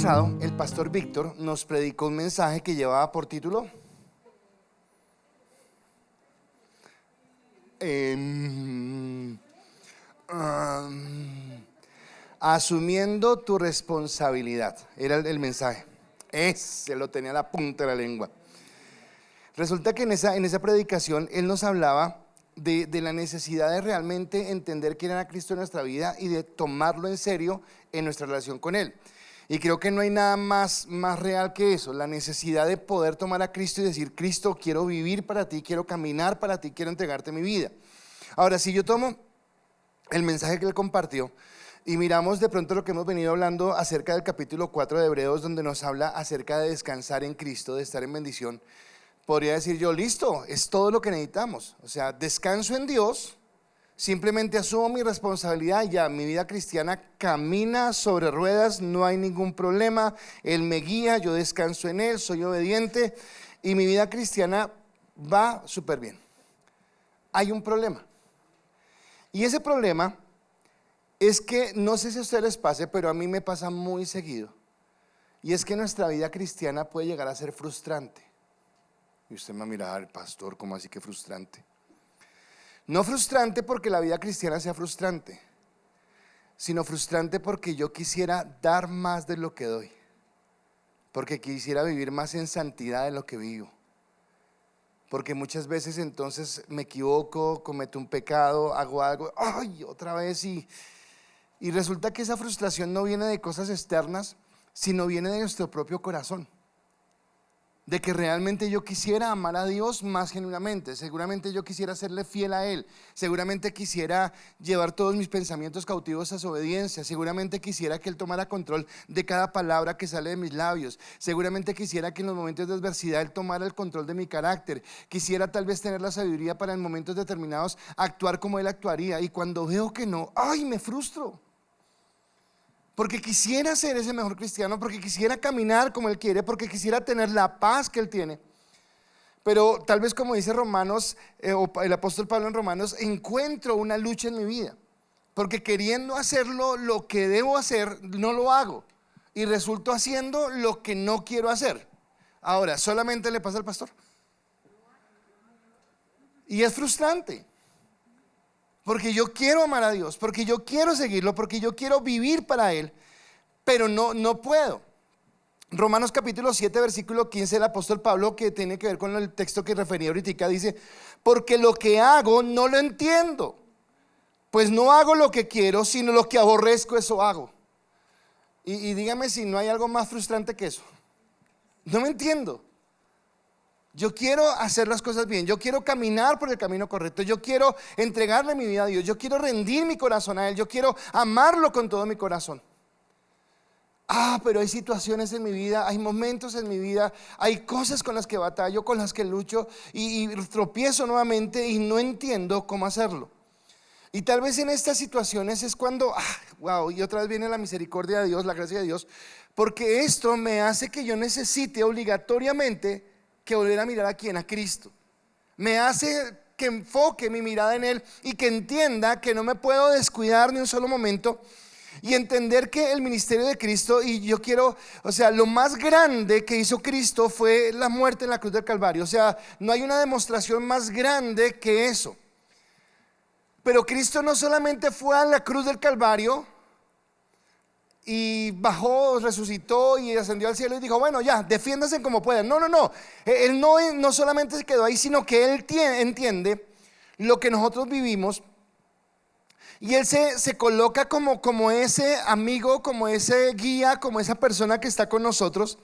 pasado, el pastor Víctor nos predicó un mensaje que llevaba por título Asumiendo tu responsabilidad. Era el mensaje. Ese lo tenía a la punta de la lengua. Resulta que en esa predicación él nos hablaba de la necesidad de realmente entender quién era Cristo en nuestra vida y de tomarlo en serio en nuestra relación con Él. Y creo que no hay nada más real que eso, la necesidad de poder tomar a Cristo y decir: Cristo, quiero vivir para ti, quiero caminar para ti, quiero entregarte mi vida. Ahora, si yo tomo el mensaje que él compartió y miramos de pronto lo que hemos venido hablando acerca del capítulo 4 de Hebreos, donde nos habla acerca de descansar en Cristo, de estar en bendición, podría decir yo: listo, es todo lo que necesitamos. O sea, descanso en Dios, simplemente asumo mi responsabilidad y ya, mi vida cristiana camina sobre ruedas, no hay ningún problema. Él me guía, yo descanso en Él, soy obediente y mi vida cristiana va súper bien. Hay un problema, y ese problema es que, no sé si a ustedes les pase, pero a mí me pasa muy seguido, y es que nuestra vida cristiana puede llegar a ser frustrante. Y usted me va a mirar: pastor, ¿cómo así que frustrante? No frustrante porque la vida cristiana sea frustrante, sino frustrante porque yo quisiera dar más de lo que doy, porque quisiera vivir más en santidad de lo que vivo, porque muchas veces entonces me equivoco, cometo un pecado, hago algo, ¡ay! Otra vez, y resulta que esa frustración no viene de cosas externas, sino viene de nuestro propio corazón. De que realmente yo quisiera amar a Dios más genuinamente, seguramente yo quisiera serle fiel a Él, seguramente quisiera llevar todos mis pensamientos cautivos a su obediencia, seguramente quisiera que Él tomara control de cada palabra que sale de mis labios, seguramente quisiera que en los momentos de adversidad Él tomara el control de mi carácter, quisiera tal vez tener la sabiduría para en momentos determinados actuar como Él actuaría, y cuando veo que no, ¡ay! Me frustro. Porque quisiera ser ese mejor cristiano, porque quisiera caminar como Él quiere, porque quisiera tener la paz que Él tiene. Pero tal vez, como dice Romanos, o el apóstol Pablo en Romanos, encuentro una lucha en mi vida, porque queriendo hacerlo lo que debo hacer, no lo hago, y resulto haciendo lo que no quiero hacer. Ahora, ¿solamente le pasa al pastor? Y es frustrante, porque yo quiero amar a Dios, porque yo quiero seguirlo, porque yo quiero vivir para Él, pero no puedo. Romanos capítulo 7 versículo 15, el apóstol Pablo, que tiene que ver con el texto que refería ahorita, dice: porque lo que hago no lo entiendo, pues no hago lo que quiero, sino lo que aborrezco, eso hago. Y dígame si no hay algo más frustrante que eso. No me entiendo. Yo quiero hacer las cosas bien, yo quiero caminar por el camino correcto, yo quiero entregarle mi vida a Dios, yo quiero rendir mi corazón a Él, yo quiero amarlo con todo mi corazón. Pero hay situaciones en mi vida, hay momentos en mi vida, hay cosas con las que batallo, con las que lucho y tropiezo nuevamente y no entiendo cómo hacerlo. Y tal vez en estas situaciones es cuando, wow, y otra vez viene la misericordia de Dios, la gracia de Dios, porque esto me hace que yo necesite obligatoriamente que volver a mirar a quién, a Cristo. Me hace que enfoque mi mirada en Él y que entienda que no me puedo descuidar ni un solo momento, y entender que el ministerio de Cristo, y yo quiero, o sea, lo más grande que hizo Cristo fue la muerte en la cruz del Calvario. O sea, no hay una demostración más grande que eso. Pero Cristo no solamente fue a la cruz del Calvario y bajó, resucitó y ascendió al cielo y dijo: bueno, ya, defiéndanse como puedan. No. Él no solamente se quedó ahí, sino que Él entiende lo que nosotros vivimos. Y Él se coloca como ese amigo, como ese guía, como esa persona que está con nosotros.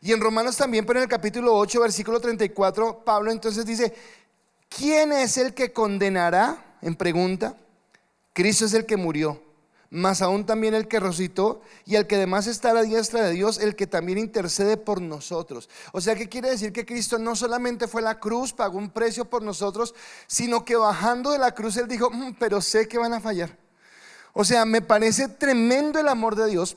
Y en Romanos también, pero en el capítulo 8, versículo 34, Pablo entonces dice: ¿quién es el que condenará? En pregunta. Cristo es el que murió, más aún también el que resucitó, y el que además está a la diestra de Dios, el que también intercede por nosotros. O sea, ¿qué quiere decir? Que Cristo no solamente fue a la cruz, pagó un precio por nosotros, sino que bajando de la cruz Él dijo: pero sé que van a fallar. O sea, me parece tremendo el amor de Dios,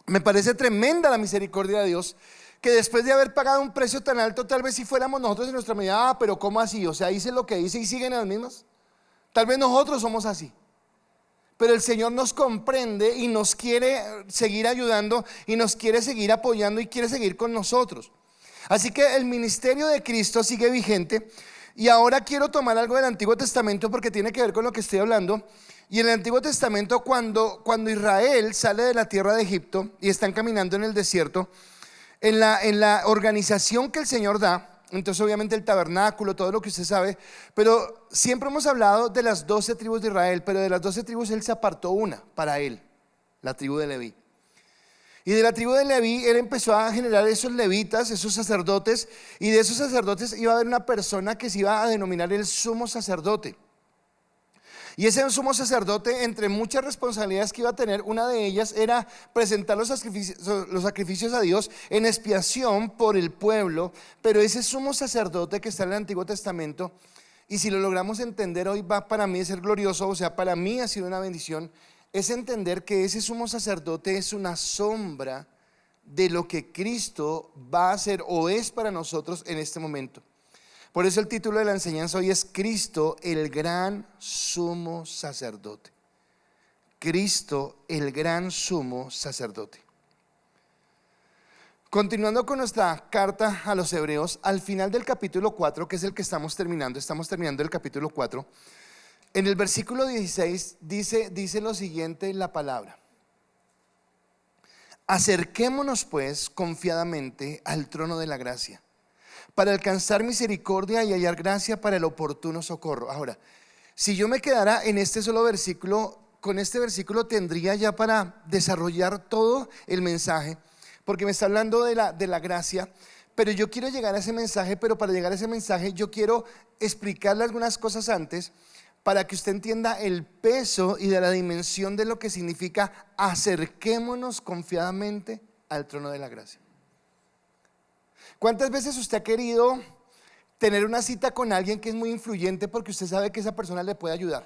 me parece tremenda la misericordia de Dios, que después de haber pagado un precio tan alto, tal vez si fuéramos nosotros en nuestra medida: pero ¿cómo así? O sea, hice lo que hice y siguen las mismas. Tal vez nosotros somos así. pero el Señor nos comprende y nos quiere seguir ayudando y nos quiere seguir apoyando y quiere seguir con nosotros. Así que el ministerio de Cristo sigue vigente. Y ahora quiero tomar algo del Antiguo Testamento porque tiene que ver con lo que estoy hablando. Y en el Antiguo Testamento, cuando Israel sale de la tierra de Egipto y están caminando en el desierto, en la organización que el Señor da, entonces obviamente el tabernáculo, todo lo que usted sabe, pero siempre hemos hablado de las 12 tribus de Israel, pero de las 12 tribus él se apartó una para él, la tribu de Leví. Y de la tribu de Leví él empezó a generar esos levitas, esos sacerdotes, y de esos sacerdotes iba a haber una persona que se iba a denominar el sumo sacerdote. Y ese sumo sacerdote, entre muchas responsabilidades que iba a tener, una de ellas era presentar los sacrificios a Dios en expiación por el pueblo. Pero ese sumo sacerdote que está en el Antiguo Testamento, y si lo logramos entender hoy, va para mí a ser glorioso, o sea, para mí ha sido una bendición, es entender que ese sumo sacerdote es una sombra de lo que Cristo va a hacer o es para nosotros en este momento. Por eso el título de la enseñanza hoy es Cristo, el gran sumo sacerdote. Cristo, el gran sumo sacerdote. Continuando con nuestra carta a los Hebreos, al final del capítulo 4, que es el que estamos terminando el capítulo 4. En el versículo 16 dice lo siguiente la palabra: acerquémonos pues confiadamente al trono de la gracia, para alcanzar misericordia y hallar gracia para el oportuno socorro. Ahora, si yo me quedara en este solo versículo, con este versículo tendría ya para desarrollar todo el mensaje, porque me está hablando de la gracia. Pero yo quiero llegar a ese mensaje, pero para llegar a ese mensaje yo quiero explicarle algunas cosas antes, para que usted entienda el peso y de la dimensión de lo que significa acerquémonos confiadamente al trono de la gracia. ¿Cuántas veces usted ha querido tener una cita con alguien que es muy influyente porque usted sabe que esa persona le puede ayudar?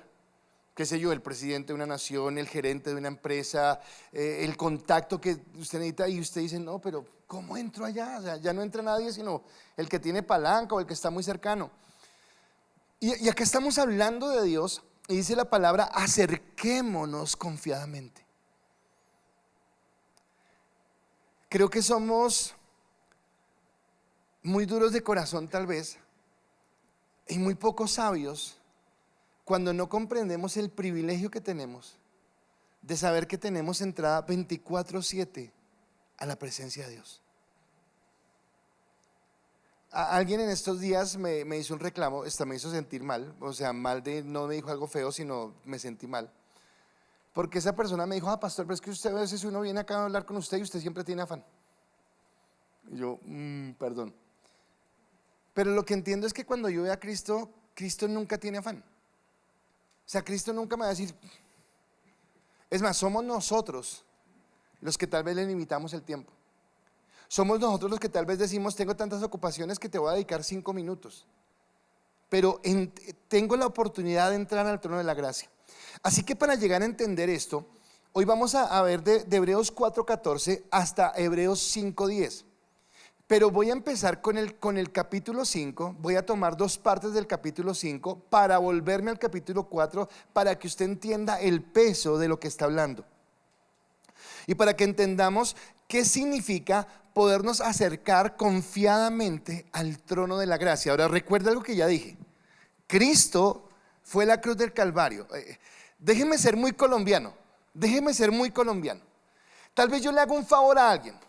Qué sé yo, el presidente de una nación, el gerente de una empresa, el contacto que usted necesita, y usted dice, no, pero ¿cómo entro allá? O sea, ya no entra nadie sino el que tiene palanca o el que está muy cercano. Y acá estamos hablando de Dios y dice la palabra, acerquémonos confiadamente. Creo que somos muy duros de corazón tal vez y muy poco sabios cuando no comprendemos el privilegio que tenemos de saber que tenemos entrada 24/7 a la presencia de Dios. Alguien en estos días me hizo un reclamo, me hizo sentir mal, o sea, no me dijo algo feo, sino me sentí mal. Porque esa persona me dijo, pastor, pero es que usted a veces uno viene acá a hablar con usted y usted siempre tiene afán. Y yo, perdón. Pero lo que entiendo es que cuando yo veo a Cristo, Cristo nunca tiene afán. O sea, Cristo nunca me va a decir. Es más, somos nosotros los que tal vez le limitamos el tiempo. Somos nosotros los que tal vez decimos, tengo tantas ocupaciones que te voy a dedicar 5 minutos. Pero tengo la oportunidad de entrar al trono de la gracia. Así que para llegar a entender esto, hoy vamos a ver de Hebreos 4:14 hasta Hebreos 5:10. Pero voy a empezar con el capítulo 5, voy a tomar 2 partes del capítulo 5 para volverme al capítulo 4 para que usted entienda el peso de lo que está hablando. Y para que entendamos qué significa podernos acercar confiadamente al trono de la gracia. Ahora recuerda algo que ya dije, Cristo fue la cruz del Calvario. Déjeme ser muy colombiano. Tal vez yo le hago un favor a alguien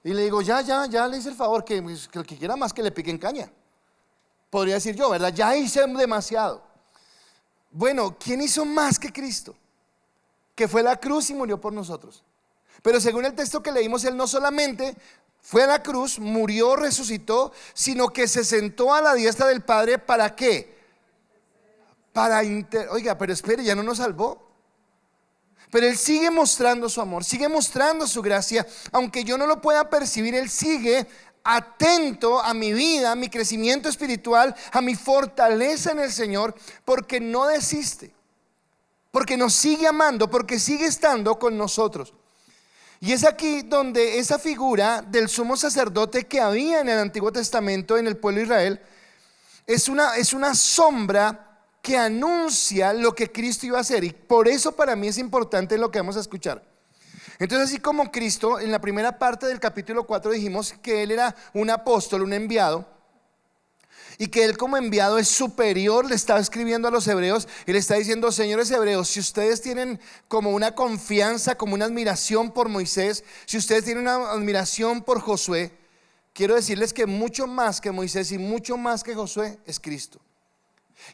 y le digo, ya le hice el favor, que el que quiera más que le piquen caña. Podría decir yo, ¿verdad? Ya hice demasiado. Bueno, ¿quién hizo más que Cristo? Que fue a la cruz y murió por nosotros. Pero según el texto que leímos, Él no solamente fue a la cruz, murió, resucitó, sino que se sentó a la diestra del Padre. ¿Para qué? Oiga, pero espere, ya no nos salvó. Pero Él sigue mostrando su amor, sigue mostrando su gracia. Aunque yo no lo pueda percibir, Él sigue atento a mi vida, a mi crecimiento espiritual, a mi fortaleza en el Señor, porque no desiste, porque nos sigue amando, porque sigue estando con nosotros. Y es aquí donde esa figura del sumo sacerdote que había en el Antiguo Testamento en el pueblo de Israel es una sombra que anuncia lo que Cristo iba a hacer. Y por eso para mí es importante lo que vamos a escuchar. Entonces, así como Cristo, en la primera parte del capítulo 4 dijimos que Él era un apóstol, un enviado, y que Él como enviado es superior, le estaba escribiendo a los hebreos y le está diciendo: señores hebreos, si ustedes tienen como una confianza, como una admiración por Moisés, si ustedes tienen una admiración por Josué, quiero decirles que mucho más que Moisés y mucho más que Josué es Cristo.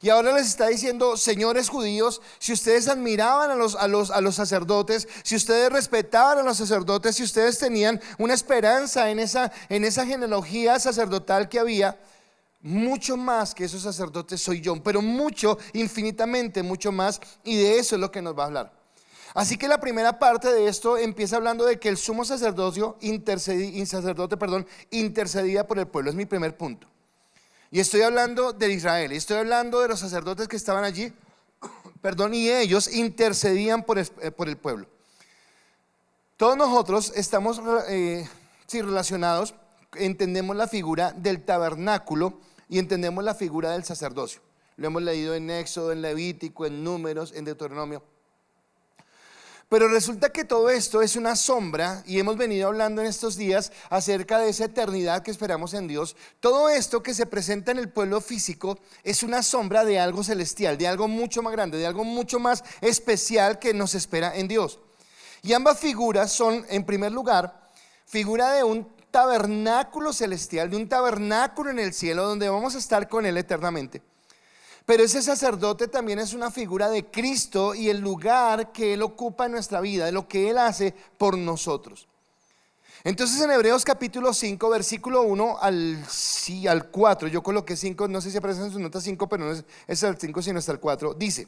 Y ahora les está diciendo: señores judíos, si ustedes admiraban a los sacerdotes, si ustedes respetaban a los sacerdotes, si ustedes tenían una esperanza en esa genealogía sacerdotal que había, mucho más que esos sacerdotes soy yo, pero mucho, infinitamente mucho más, y de eso es lo que nos va a hablar. Así que la primera parte de esto empieza hablando de que el sumo sacerdocio intercedía por el pueblo. Es mi primer punto. Y estoy hablando de Israel, y estoy hablando de los sacerdotes que estaban allí, y ellos intercedían por el pueblo. Todos nosotros estamos relacionados, entendemos la figura del tabernáculo y entendemos la figura del sacerdocio. Lo hemos leído en Éxodo, en Levítico, en Números, en Deuteronomio. Pero resulta que todo esto es una sombra, y hemos venido hablando en estos días acerca de esa eternidad que esperamos en Dios. Todo esto que se presenta en el pueblo físico es una sombra de algo celestial, de algo mucho más grande, de algo mucho más especial que nos espera en Dios. Y ambas figuras son, en primer lugar, figura de un tabernáculo celestial, de un tabernáculo en el cielo donde vamos a estar con Él eternamente. Pero ese sacerdote también es una figura de Cristo y el lugar que Él ocupa en nuestra vida, de lo que Él hace por nosotros. Entonces en Hebreos capítulo 5, versículo 1 al 4, yo coloqué 5, no sé si aparece en sus notas 5, pero no es el 5 sino hasta el 4, dice: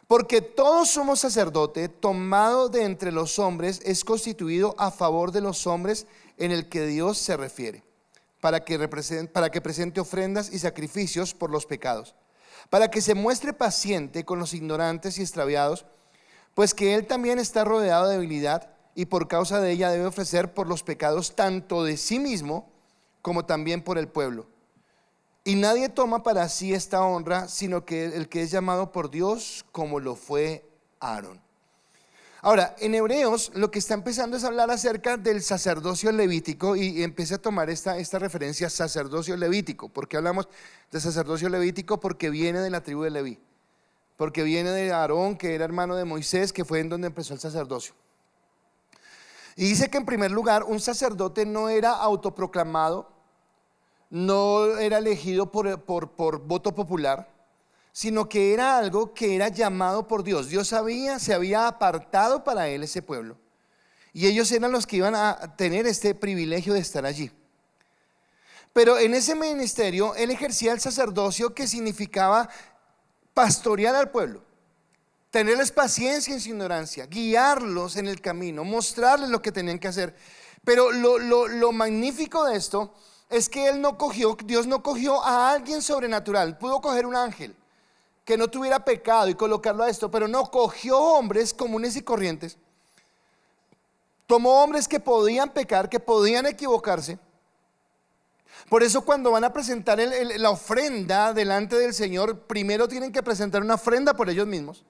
porque todo sumo sacerdote tomado de entre los hombres es constituido a favor de los hombres, en el que Dios se refiere, para que presente ofrendas y sacrificios por los pecados, para que se muestre paciente con los ignorantes y extraviados, pues que Él también está rodeado de debilidad, y por causa de ella debe ofrecer por los pecados tanto de sí mismo como también por el pueblo. Y nadie toma para sí esta honra, sino que el que es llamado por Dios, como lo fue Aarón. Ahora, en Hebreos lo que está empezando es hablar acerca del sacerdocio levítico, y empieza a tomar esta referencia, sacerdocio levítico. ¿Por qué hablamos de sacerdocio levítico? Porque viene de la tribu de Leví, porque viene de Aarón, que era hermano de Moisés, que fue en donde empezó el sacerdocio. Y dice que en primer lugar un sacerdote no era autoproclamado, no era elegido por voto popular, sino que era algo que era llamado por Dios. Dios se había apartado para él ese pueblo, y ellos eran los que iban a tener este privilegio de estar allí. Pero en ese ministerio él ejercía el sacerdocio, que significaba pastorear al pueblo, tenerles paciencia en su ignorancia, guiarlos en el camino, mostrarles lo que tenían que hacer. Pero lo magnífico de esto es que Dios no cogió a alguien sobrenatural. Pudo coger un ángel que no tuviera pecado y colocarlo a esto, pero no, cogió hombres comunes y corrientes. Tomó hombres que podían pecar, que podían equivocarse. Por eso cuando van a presentar la ofrenda delante del Señor, primero tienen que presentar una ofrenda por ellos mismos,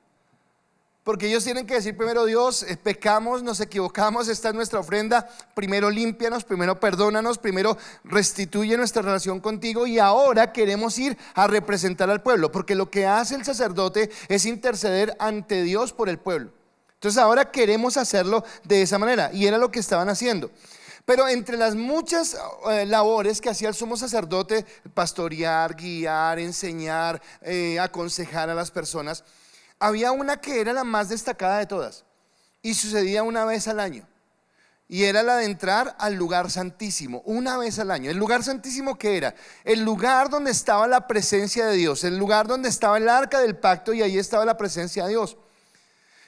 porque ellos tienen que decir primero: Dios, pecamos, nos equivocamos, esta es nuestra ofrenda, primero límpianos, primero perdónanos, primero restituye nuestra relación contigo, y ahora queremos ir a representar al pueblo, porque lo que hace el sacerdote es interceder ante Dios por el pueblo. Entonces ahora queremos hacerlo de esa manera, y era lo que estaban haciendo. Pero entre las muchas labores que hacía el sumo sacerdote, pastorear, guiar, enseñar, aconsejar a las personas, había una que era la más destacada de todas, y sucedía una vez al año, y era la de entrar al lugar santísimo, una vez al año. El lugar santísimo, ¿qué era? El lugar donde estaba la presencia de Dios, el lugar donde estaba el arca del pacto, y ahí estaba la presencia de Dios.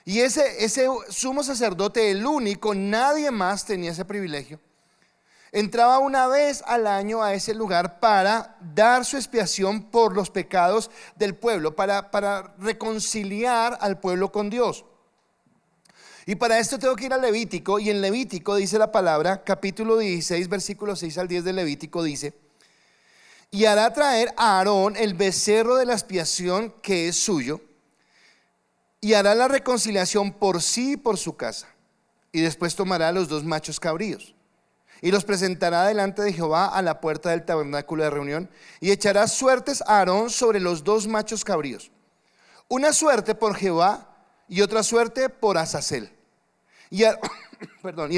Y ese sumo sacerdote, el único, nadie más tenía ese privilegio, entraba una vez al año a ese lugar para dar su expiación por los pecados del pueblo, para reconciliar al pueblo con Dios. Y para esto tengo que ir a Levítico, y en Levítico dice la palabra, capítulo 16, versículos 6 al 10 de Levítico dice: Y hará traer a Aarón el becerro de la expiación que es suyo, y hará la reconciliación por sí y por su casa. Y después tomará los 2 machos cabríos y los presentará delante de Jehová a la puerta del tabernáculo de reunión, y echará suertes a Aarón sobre los 2 machos cabríos, una suerte por Jehová y otra suerte por Azazel. Y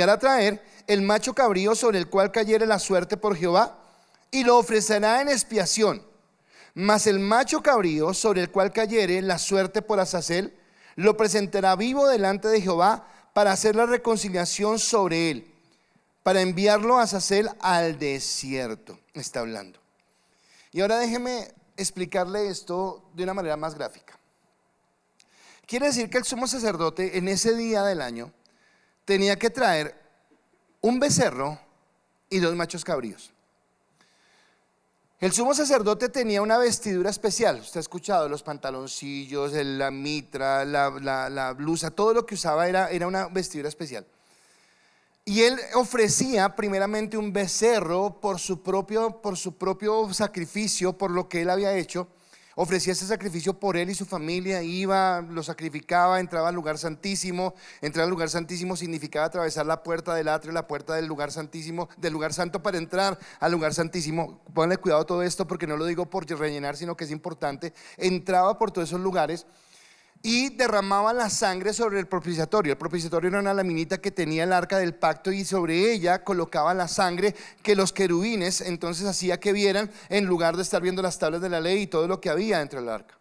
hará traer el macho cabrío sobre el cual cayere la suerte por Jehová, y lo ofrecerá en expiación. Mas el macho cabrío sobre el cual cayere la suerte por Azazel, lo presentará vivo delante de Jehová para hacer la reconciliación sobre él, para enviarlo a Azazel al desierto. Está hablando. Y ahora déjeme explicarle esto de una manera más gráfica. Quiere decir que el sumo sacerdote en ese día del año tenía que traer un becerro y 2 machos cabríos. El sumo sacerdote tenía una vestidura especial. Usted ha escuchado los pantaloncillos, la mitra, la blusa, todo lo que usaba era una vestidura especial. Y él ofrecía primeramente un becerro por su propio sacrificio, por lo que él había hecho. Ofrecía ese sacrificio por él y su familia, iba, lo sacrificaba, entraba al lugar santísimo. Entrar al lugar santísimo significaba atravesar la puerta del atrio, la puerta del lugar santísimo, del lugar santo, para entrar al lugar santísimo. Pónganle cuidado a todo esto, porque no lo digo por rellenar, sino que es importante. Entraba por todos esos lugares y derramaba la sangre sobre el propiciatorio. El propiciatorio era una laminita que tenía el arca del pacto, y sobre ella colocaba la sangre que los querubines entonces hacía que vieran, en lugar de estar viendo las tablas de la ley y todo lo que había dentro del arca.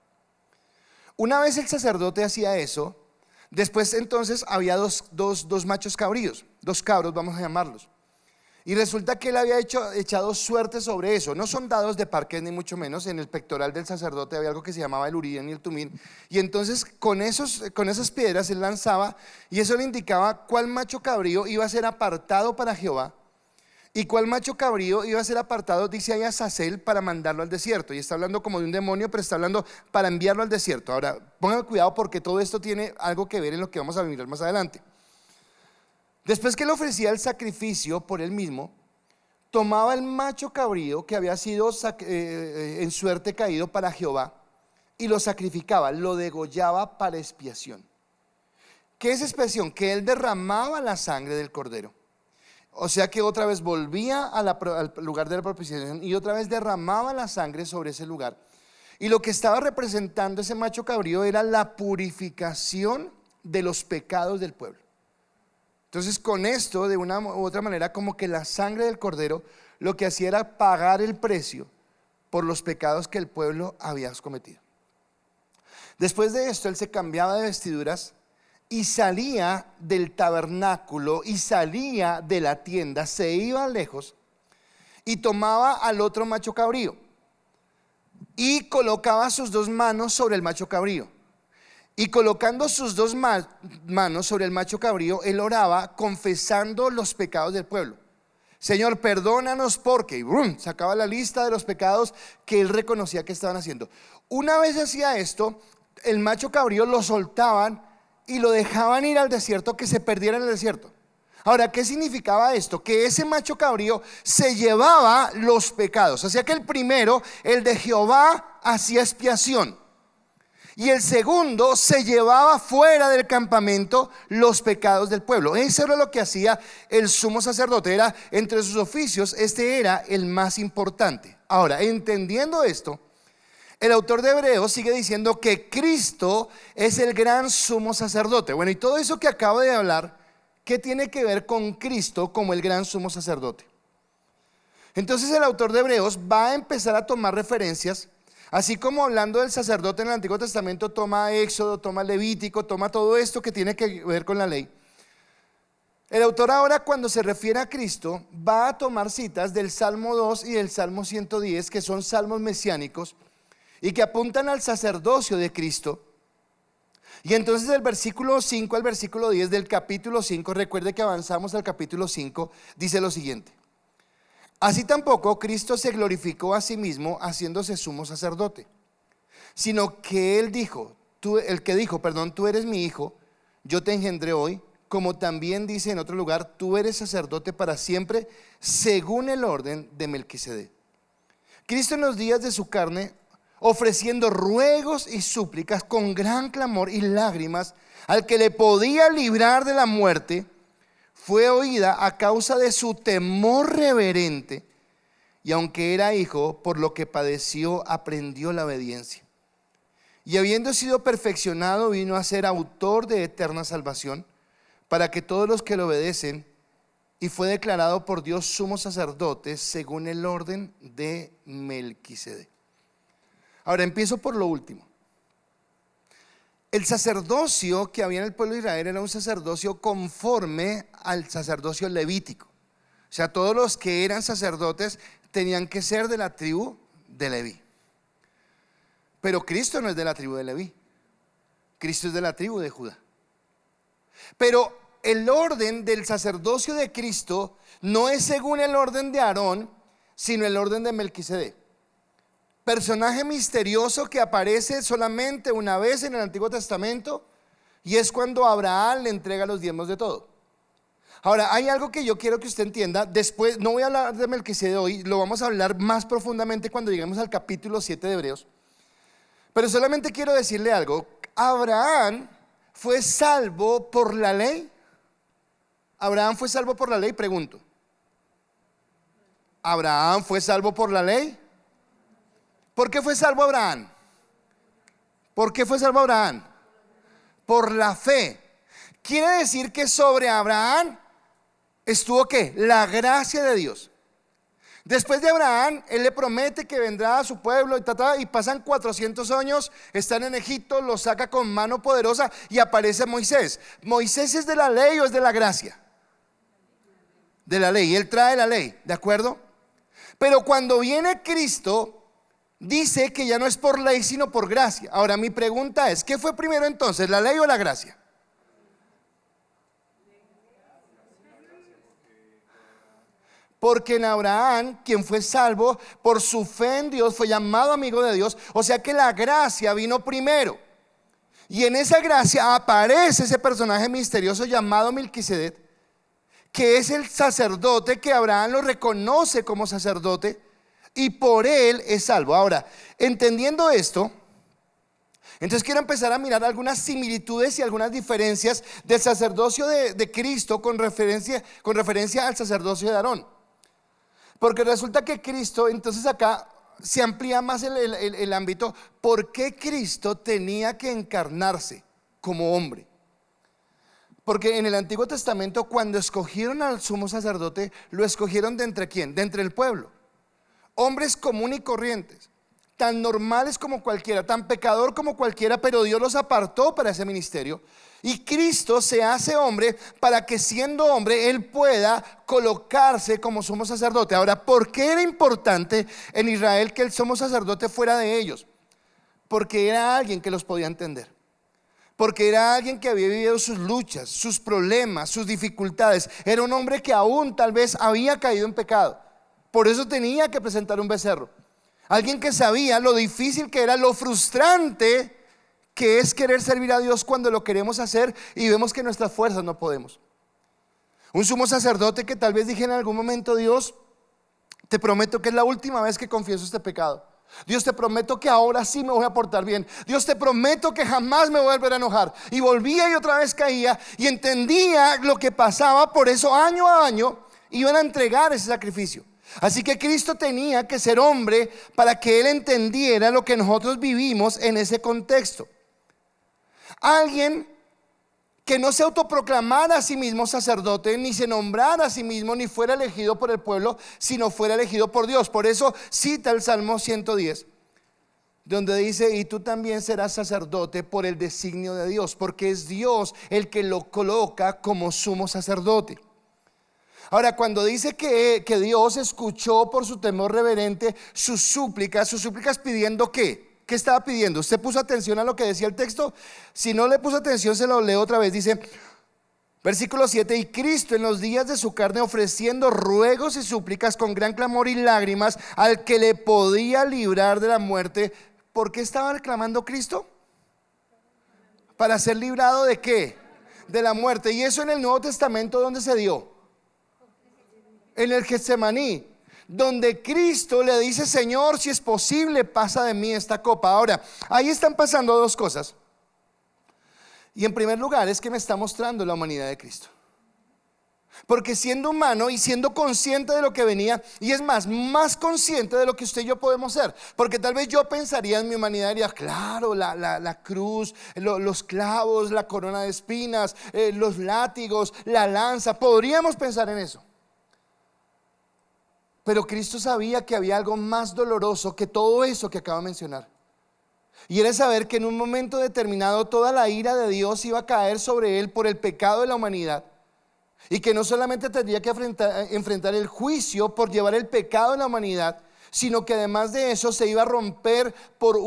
Una vez el sacerdote hacía eso, después entonces había dos machos cabríos, 2 cabros vamos a llamarlos. Y resulta que él había echado suerte sobre eso. No son dados de parques ni mucho menos. En el pectoral del sacerdote había algo que se llamaba el urín y el tumín. Y entonces con esas piedras él lanzaba, y eso le indicaba cuál macho cabrío iba a ser apartado para Jehová y cuál macho cabrío iba a ser apartado, dice ahí, a Azazel, para mandarlo al desierto. Y está hablando como de un demonio, pero está hablando para enviarlo al desierto. Ahora, pongan cuidado, porque todo esto miene algo que ver en lo que vamos a mirar más adelante. Después que le ofrecía el sacrificio por él mismo, tomaba el macho cabrío que había sido en suerte caído para Jehová, y lo sacrificaba, lo degollaba para expiación. ¿Qué es expiación? Que él derramaba la sangre del cordero. O sea que otra vez volvía al lugar de la propiciación y otra vez derramaba la sangre sobre ese lugar. Y lo que estaba representando ese macho cabrío era la purificación de los pecados del pueblo. Entonces, con esto, de una u otra manera, como que la sangre del cordero lo que hacía era pagar el precio por los pecados que el pueblo había cometido. Después de esto, él se cambiaba de vestiduras y salía del tabernáculo y salía de la tienda, se iba lejos y tomaba al otro macho cabrío y colocaba sus 2 manos sobre el macho cabrío. Y colocando sus 2 manos sobre el macho cabrío, él oraba confesando los pecados del pueblo. Señor, perdónanos porque, y sacaba la lista de los pecados que él reconocía que estaban haciendo. Una vez hacía esto, el macho cabrío lo soltaban y lo dejaban ir al desierto, que se perdiera en el desierto. Ahora, ¿qué significaba esto? Que ese macho cabrío se llevaba los pecados. O sea que el primero, el de Jehová, hacía expiación. Y el segundo se llevaba fuera del campamento los pecados del pueblo. Eso era lo que hacía el sumo sacerdote. Era entre sus oficios, este era el más importante. Ahora, entendiendo esto, el autor de Hebreos sigue diciendo que Cristo es el gran sumo sacerdote. Bueno, y todo eso que acabo de hablar, ¿qué tiene que ver con Cristo como el gran sumo sacerdote? Entonces el autor de Hebreos va a empezar a tomar referencias. Así como hablando del sacerdote en el Antiguo Testamento, toma Éxodo, toma Levítico, toma todo esto que tiene que ver con la ley. El autor ahora, cuando se refiere a Cristo, va a tomar citas del Salmo 2 y del Salmo 110, que son salmos mesiánicos y que apuntan al sacerdocio de Cristo. Y entonces del versículo 5 al versículo 10 del capítulo 5, recuerde que avanzamos al capítulo 5, dice lo siguiente: así tampoco Cristo se glorificó a sí mismo haciéndose sumo sacerdote, sino que él dijo, tú eres mi hijo, yo te engendré hoy, como también dice en otro lugar, tú eres sacerdote para siempre, según el orden de Melquisedec. Cristo en los días de su carne, ofreciendo ruegos y súplicas con gran clamor y lágrimas al que le podía librar de la muerte, fue oída a causa de su temor reverente, y aunque era hijo, por lo que padeció, aprendió la obediencia. Y habiendo sido perfeccionado, vino a ser autor de eterna salvación para que todos los que le obedecen, y fue declarado por Dios sumo sacerdote según el orden de Melquisedec. Ahora empiezo por lo último. El sacerdocio que había en el pueblo de Israel era un sacerdocio conforme al sacerdocio levítico. O sea, todos los que eran sacerdotes tenían que ser de la tribu de Leví. Pero Cristo no es de la tribu de Leví. Cristo es de la tribu de Judá. Pero el orden del sacerdocio de Cristo no es según el orden de Aarón, sino el orden de Melquisedec. Personaje misterioso que aparece solamente una vez en el Antiguo Testamento, y es cuando Abraham le entrega los diezmos de todo. Ahora, hay algo que yo quiero que usted entienda. Después, no voy a hablar de Melquisedec hoy, lo vamos a hablar más profundamente cuando lleguemos al capítulo 7 de Hebreos. Pero solamente quiero decirle algo. Abraham fue salvo por la ley. ¿Abraham fue salvo por la ley? Pregunto. ¿Abraham fue salvo por la ley? ¿Por qué fue salvo Abraham? ¿Por qué fue salvo Abraham? Por la fe. Quiere decir que sobre Abraham estuvo ¿qué? La gracia de Dios. Después de Abraham, él le promete que vendrá a su pueblo y pasan 400 años, están en Egipto, lo saca con mano poderosa y aparece Moisés. ¿Moisés es de la ley o es de la gracia? De la ley, él trae la ley, ¿de acuerdo? Pero cuando viene Cristo, dice que ya no es por ley sino por gracia. Ahora mi pregunta es, ¿qué fue primero entonces, la ley o la gracia? Porque en Abraham, quien fue salvo por su fe en Dios, fue llamado amigo de Dios. O sea que la gracia vino primero. Y en esa gracia aparece ese personaje misterioso llamado Melquisedec, que es el sacerdote que Abraham lo reconoce como sacerdote, y por él es salvo. Ahora, entendiendo esto, entonces quiero empezar a mirar algunas similitudes y algunas diferencias del sacerdocio de Cristo con referencia al sacerdocio de Aarón. Porque resulta que Cristo, entonces acá se amplía más el ámbito. ¿Por qué Cristo tenía que encarnarse como hombre? Porque en el Antiguo Testamento, cuando escogieron al sumo sacerdote, lo escogieron de entre ¿quién? De entre el pueblo. Hombres comunes y corrientes, tan normales como cualquiera, tan pecador como cualquiera, pero Dios los apartó para ese ministerio. Y Cristo se hace hombre para que, siendo hombre, Él pueda colocarse como sumo sacerdote. Ahora, ¿por qué era importante en Israel que el sumo sacerdote fuera de ellos? Porque era alguien que los podía entender. Porque era alguien que había vivido sus luchas, sus problemas, sus dificultades. Era un hombre que aún tal vez había caído en pecado. Por eso tenía que presentar un becerro. Alguien que sabía lo difícil que era, lo frustrante que es querer servir a Dios cuando lo queremos hacer y vemos que nuestras fuerzas no podemos. Un sumo sacerdote que tal vez dije en algún momento: Dios, te prometo que es la última vez que confieso este pecado. Dios, te prometo que ahora sí me voy a portar bien. Dios, te prometo que jamás me voy a volver a enojar. Y volvía y otra vez caía y entendía lo que pasaba. Por eso año a año iban a entregar ese sacrificio. Así que Cristo tenía que ser hombre para que Él entendiera lo que nosotros vivimos en ese contexto. Alguien que no se autoproclamara a sí mismo sacerdote, ni se nombrara a sí mismo, ni fuera elegido por el pueblo, sino fuera elegido por Dios. Por eso cita el Salmo 110, donde dice: y tú también serás sacerdote por el designio de Dios, porque es Dios el que lo coloca como sumo sacerdote. Ahora, cuando dice que Dios escuchó por su temor reverente sus súplicas pidiendo ¿qué? ¿Qué estaba pidiendo? ¿Usted puso atención a lo que decía el texto? Si no le puso atención, se lo leo otra vez. Dice, versículo 7: y Cristo en los días de su carne, ofreciendo ruegos y súplicas con gran clamor y lágrimas al que le podía librar de la muerte. ¿Por qué estaba clamando Cristo? Para ser librado ¿de qué? De la muerte. Y eso en el Nuevo Testamento, ¿dónde se dio? En el Getsemaní. donde Cristo le dice: Señor, si es posible, pasa de mí esta copa. Ahora, ahí están pasando dos cosas. Y en primer lugar es que me está mostrando la humanidad de Cristo. Porque siendo humano y siendo consciente de lo que venía, y es más consciente de lo que usted y yo podemos ser. Porque tal vez yo pensaría en mi humanidad y diría: claro, la cruz, los clavos, la corona de espinas, los látigos, la lanza. Podríamos pensar en eso. Pero Cristo sabía que había algo más doloroso que todo eso que acabo de mencionar. Y era saber que en un momento determinado toda la ira de Dios iba a caer sobre él por el pecado de la humanidad. Y que no solamente tendría que enfrentar el juicio por llevar el pecado de la humanidad, sino que además de eso se iba a romper por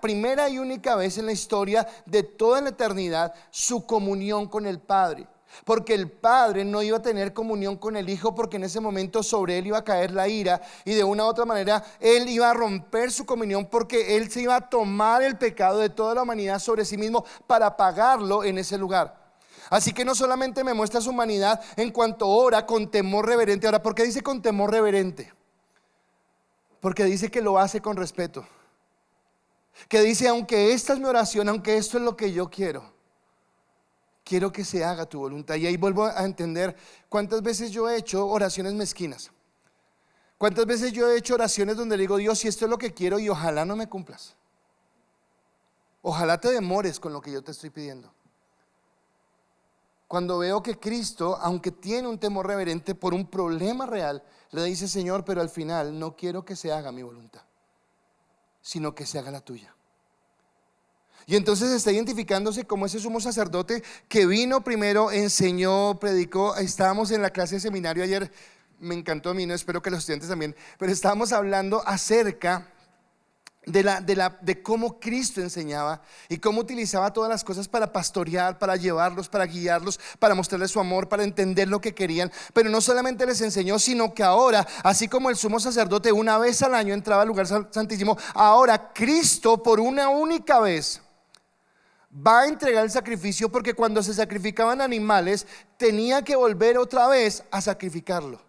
primera y única vez en la historia de toda la eternidad su comunión con el Padre. Porque el Padre no iba a tener comunión con el Hijo, porque en ese momento sobre él iba a caer la ira, y de una u otra manera él iba a romper su comunión, porque él se iba a tomar el pecado de toda la humanidad sobre sí mismo para pagarlo en ese lugar. Así que no solamente me muestra su humanidad en cuanto ora con temor reverente. Ahora, ¿por qué dice con temor reverente? Porque dice que lo hace con respeto. Que dice: aunque esta es mi oración, aunque esto es lo que yo quiero que se haga tu voluntad. Y ahí vuelvo a entender cuántas veces yo he hecho oraciones mezquinas. Cuántas veces yo he hecho oraciones donde le digo: Dios, si esto es lo que quiero, y ojalá no me cumplas. Ojalá te demores con lo que yo te estoy pidiendo. Cuando veo que Cristo, aunque tiene un temor reverente por un problema real, le dice: Señor, pero al final no quiero que se haga mi voluntad, sino que se haga la tuya. Y entonces está identificándose como ese sumo sacerdote que vino primero, enseñó, predicó. Estábamos en la clase de seminario ayer, me encantó a mí, no espero que los estudiantes también, pero estábamos hablando acerca de cómo Cristo enseñaba y cómo utilizaba todas las cosas para pastorear, para llevarlos, para guiarlos, para mostrarles su amor, para entender lo que querían. Pero no solamente les enseñó, sino que ahora, así como el sumo sacerdote una vez al año entraba al lugar santísimo, ahora Cristo por una única vez va a entregar el sacrificio, porque cuando se sacrificaban animales tenía que volver otra vez a sacrificarlo.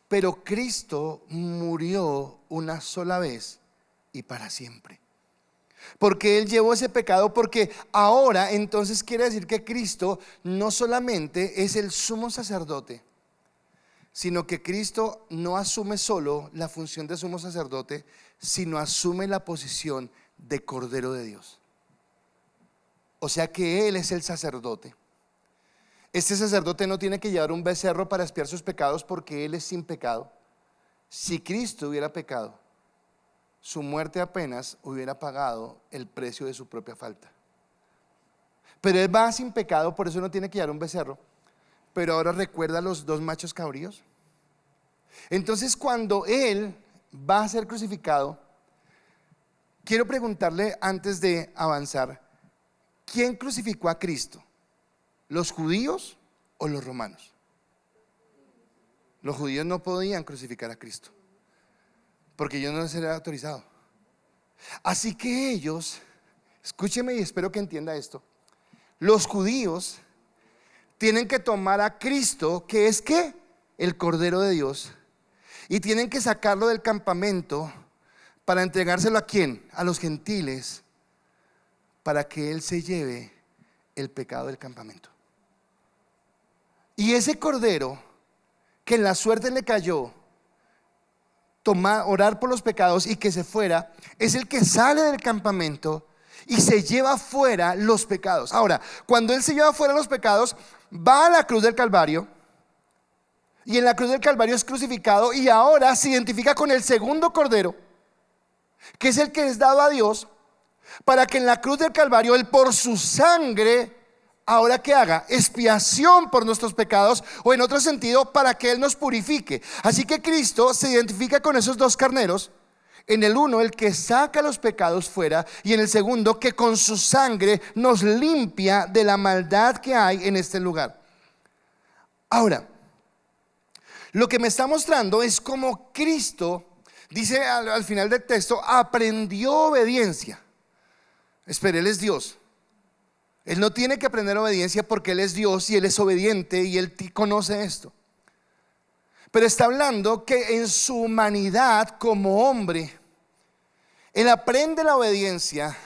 Pero Cristo murió una sola vez y para siempre, porque Él llevó ese pecado. Porque ahora entonces quiere decir que Cristo no solamente es el sumo sacerdote, sino que Cristo no asume solo la función de sumo sacerdote, sino asume la posición de Cordero de Dios. O sea que Él es el sacerdote. Este sacerdote no tiene que llevar un becerro para expiar sus pecados, porque Él es sin pecado. Si Cristo hubiera pecado, su muerte apenas hubiera pagado el precio de su propia falta. Pero Él va sin pecado, por eso no tiene que llevar un becerro. Pero ahora recuerda los dos machos cabríos. Entonces, cuando Él va a ser crucificado, quiero preguntarle antes de avanzar: ¿quién crucificó a Cristo? ¿Los judíos o los romanos? Los judíos no podían crucificar a Cristo, porque ellos no les era autorizado. Así que ellos, escúcheme y espero que entienda esto, los judíos tienen que tomar a Cristo, que es ¿qué? El Cordero de Dios, y tienen que sacarlo del campamento para entregárselo ¿a quién? A los gentiles, para que Él se lleve el pecado del campamento. Y ese Cordero que en la suerte le cayó orar por los pecados y que se fuera, es el que sale del campamento y se lleva fuera los pecados. Ahora, cuando Él se lleva fuera los pecados, va a la cruz del Calvario, y en la cruz del Calvario es crucificado, y ahora se identifica con el segundo Cordero, que es el que es dado a Dios, para que en la cruz del Calvario Él por su sangre ahora que haga expiación por nuestros pecados, o en otro sentido, para que Él nos purifique. Así que Cristo se identifica con esos dos carneros: en el uno, el que saca los pecados fuera, y en el segundo, que con su sangre nos limpia de la maldad que hay en este lugar. Ahora, lo que me está mostrando es cómo Cristo, dice al final del texto, aprendió obediencia. Espere, Él es Dios. Él no tiene que aprender obediencia, porque Él es Dios y Él es obediente y Él conoce esto. Pero está hablando que en su humanidad como hombre, Él aprende la obediencia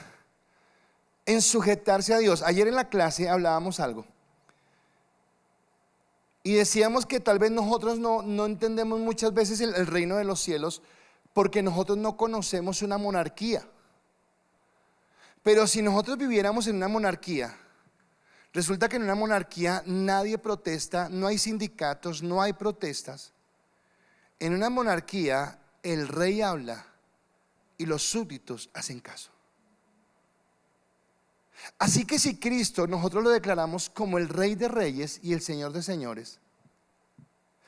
en sujetarse a Dios. Ayer en la clase hablábamos algo y decíamos que tal vez nosotros no entendemos muchas veces el reino de los cielos porque nosotros no conocemos una monarquía. Pero si nosotros viviéramos en una monarquía, resulta que en una monarquía nadie protesta, no hay sindicatos, no hay protestas. En una monarquía el rey habla y los súbditos hacen caso. Así que si Cristo nosotros lo declaramos como el Rey de Reyes y el Señor de Señores,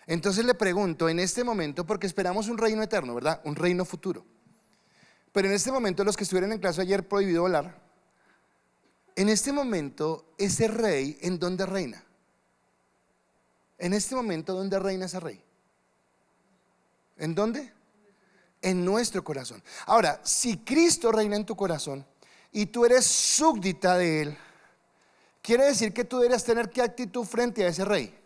entonces le pregunto en este momento, porque esperamos un reino eterno, ¿verdad? Un reino futuro. Pero en este momento, los que estuvieron en clase ayer prohibido volar, en este momento ese rey, ¿en dónde reina? En este momento, ¿dónde reina ese rey? ¿En dónde? En nuestro corazón. Ahora, si Cristo reina en tu corazón y tú eres súbdita de Él, quiere decir que tú deberías tener ¿qué actitud frente a ese rey?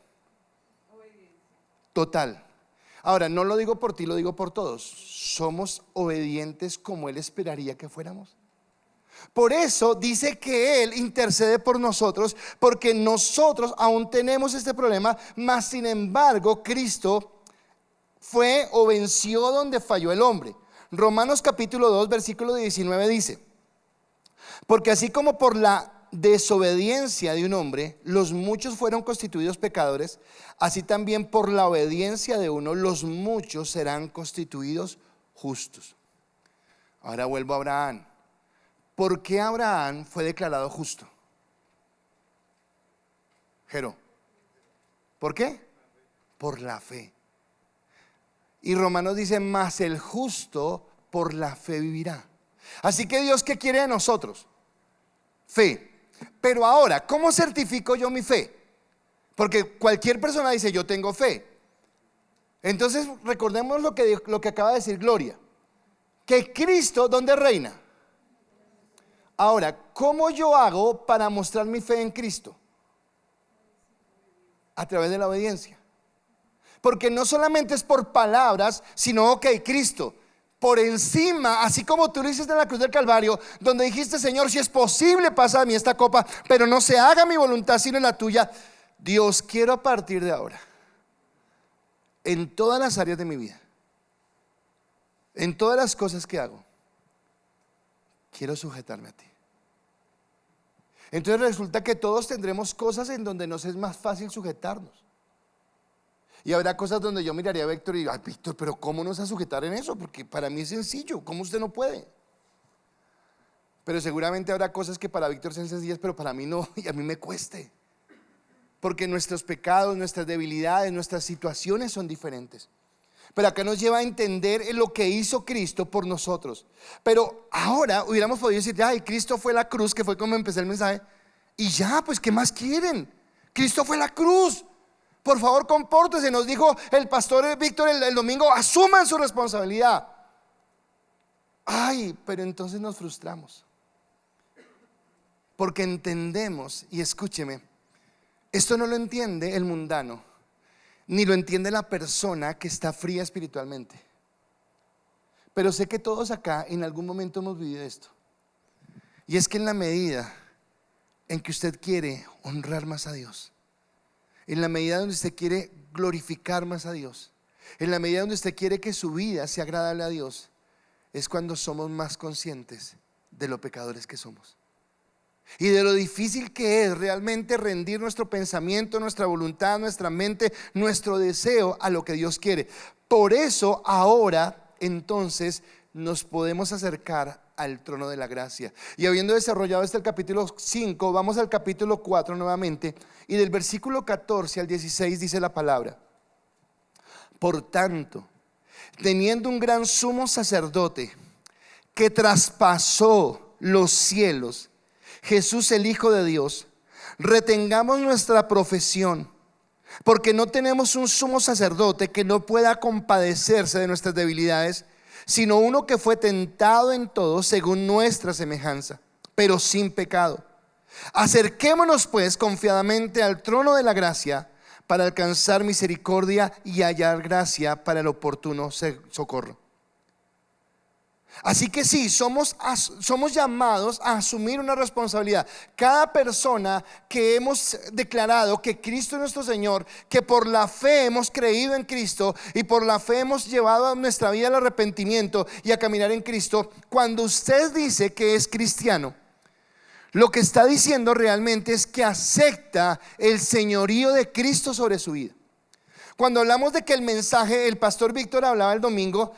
Total. Ahora, no lo digo por ti, lo digo por todos. Somos obedientes como Él esperaría que fuéramos. Por eso dice que Él intercede por nosotros, porque nosotros aún tenemos este problema, mas sin embargo Cristo fue o venció donde falló el hombre. Romanos capítulo 2 versículo 19 dice: porque así como por la desobediencia de un hombre los muchos fueron constituidos pecadores, así también por la obediencia de uno los muchos serán constituidos justos. Ahora vuelvo a Abraham. ¿Por qué Abraham fue declarado justo? Jero, ¿por qué? Por la fe. Y Romanos dice: mas el justo por la fe vivirá. Así que Dios, ¿qué quiere de nosotros? Fe. Pero ahora, ¿cómo certifico yo mi fe? Porque cualquier persona dice: yo tengo fe. Entonces recordemos lo que acaba de decir Gloria, que Cristo, ¿dónde reina? Ahora, ¿cómo yo hago para mostrar mi fe en Cristo? A través de la obediencia. Porque no solamente es por palabras, sino, ok, Cristo, por encima, así como tú lo hiciste en la cruz del Calvario, donde dijiste: Señor, si es posible, pasa de mí esta copa, pero no se haga mi voluntad sino la tuya. Dios, quiero a partir de ahora, en todas las áreas de mi vida, en todas las cosas que hago, quiero sujetarme a ti. Entonces resulta que todos tendremos cosas en donde nos es más fácil sujetarnos. Y habrá cosas donde yo miraría a Víctor y digo: ay, Víctor, pero ¿cómo nos va a sujetar en eso? Porque para mí es sencillo, ¿cómo usted no puede? Pero seguramente habrá cosas que para Víctor sean sencillas, pero para mí no, y a mí me cueste. Porque nuestros pecados, nuestras debilidades, nuestras situaciones son diferentes. Pero acá nos lleva a entender lo que hizo Cristo por nosotros. Pero ahora hubiéramos podido decir: ay, Cristo fue la cruz, que fue como empecé el mensaje, y ya, pues ¿qué más quieren? Cristo fue la cruz. Por favor, compórtese. Nos dijo el pastor Víctor el domingo: asuman su responsabilidad. Ay, pero entonces nos frustramos, porque entendemos, y escúcheme, esto no lo entiende el mundano, ni lo entiende la persona que está fría espiritualmente. Pero sé que todos acá en algún momento hemos vivido esto. Y es que en la medida en que usted quiere honrar más a Dios, en la medida donde usted quiere glorificar más a Dios, en la medida donde usted quiere que su vida sea agradable a Dios, es cuando somos más conscientes de lo pecadores que somos y de lo difícil que es realmente rendir nuestro pensamiento, nuestra voluntad, nuestra mente, nuestro deseo a lo que Dios quiere. Por eso ahora entonces nos podemos acercar al trono de la gracia. Y habiendo desarrollado el capítulo 5, vamos al capítulo 4 nuevamente, y del versículo 14 al 16 dice la palabra: por tanto, teniendo un gran sumo sacerdote que traspasó los cielos, Jesús el Hijo de Dios, retengamos nuestra profesión, porque no tenemos un sumo sacerdote que no pueda compadecerse de nuestras debilidades, sino uno que fue tentado en todo según nuestra semejanza, pero sin pecado. Acerquémonos pues confiadamente al trono de la gracia, para alcanzar misericordia y hallar gracia para el oportuno socorro. Así que sí, somos llamados a asumir una responsabilidad. Cada persona que hemos declarado que Cristo es nuestro Señor, que por la fe hemos creído en Cristo y por la fe hemos llevado a nuestra vida al arrepentimiento y a caminar en Cristo, cuando usted dice que es cristiano, lo que está diciendo realmente es que acepta el señorío de Cristo sobre su vida. Cuando hablamos de que el mensaje, el pastor Víctor hablaba el domingo,